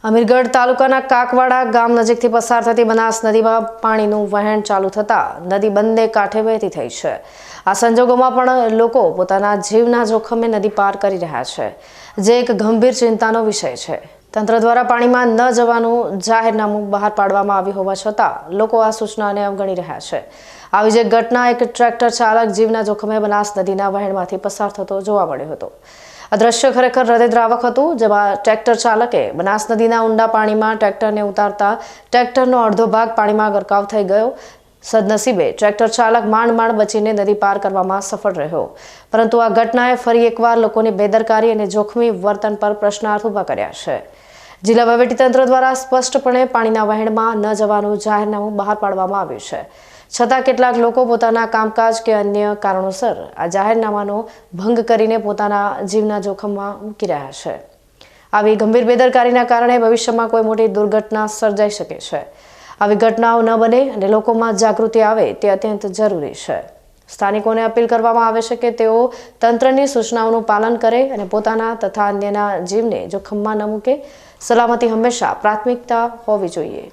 અમીરગઢ તાલુકાના કાકવાડા ગામ નજીકથી પસાર થતી બનાસ નદીમાં પાણીનું વહેણ ચાલુ થતા નદી બંને કાંઠે વહેતી થઈ છે। આ સંજોગોમાં પણ લોકો પોતાના જીવના જોખમે નદી પાર કરી રહ્યા છે, જે એક ગંભીર ચિંતાનો વિષય છે। તંત્ર દ્વારા પાણીમાં ન જવાનું જાહેરનામું બહાર પાડવામાં આવ્યું હોવા છતાં લોકો આ સૂચનાને અવગણી રહ્યા છે। આવી જ એક ઘટના એક ટ્રેક્ટર ચાલક જીવના જોખમે બનાસ નદીના વહેણમાંથી પસાર થતો જોવા મળ્યો હતો। આ દ્રશ્ય ખરેખર હૃદયદ્રાવક હતું, જેમાં ટ્રેક્ટર ચાલકે બનાસ નદીના ઊંડા પાણીમાં ટ્રેક્ટરને ઉતારતા ટ્રેક્ટરનો અડધો ભાગ પાણીમાં ગરકાવ થઈ ગયો। સદનસીબે ટ્રેક્ટર ચાલક માંડ બચીને નદી પાર કરવામાં સફળ રહ્યો, પરંતુ આ ઘટનાએ ફરી એકવાર લોકોની બેદરકારી અને જોખમી વર્તન પર પ્રશ્નાર્થ ઊભા કર્યા છે। જિલ્લા વહીવટીતંત્ર દ્વારા સ્પષ્ટપણે પાણીના વહેણમાં ન જવાનું જાહેરનામું બહાર પાડવામાં આવ્યું છે, છતાં કેટલાક લોકો પોતાના કામકાજ કે અન્ય કારણોસર આ જાહેરનામાનો ભંગ કરીને પોતાના જીવના જોખમમાં મૂકી રહ્યા છે। આવી ગંભીર બેદરકારીના કારણે ભવિષ્યમાં કોઈ મોટી દુર્ઘટના સર્જાઈ શકે છે। આવી ઘટનાઓ ન બને અને લોકોમાં જાગૃતિ આવે તે અત્યંત જરૂરી છે। સ્થાનિકોને અપીલ કરવામાં આવે છે કે તેઓ તંત્રની સૂચનાઓનું પાલન કરે અને પોતાના તથા અન્યના જીવને જોખમમાં ન મૂકે। સલામતી હંમેશા પ્રાથમિકતા હોવી જોઈએ।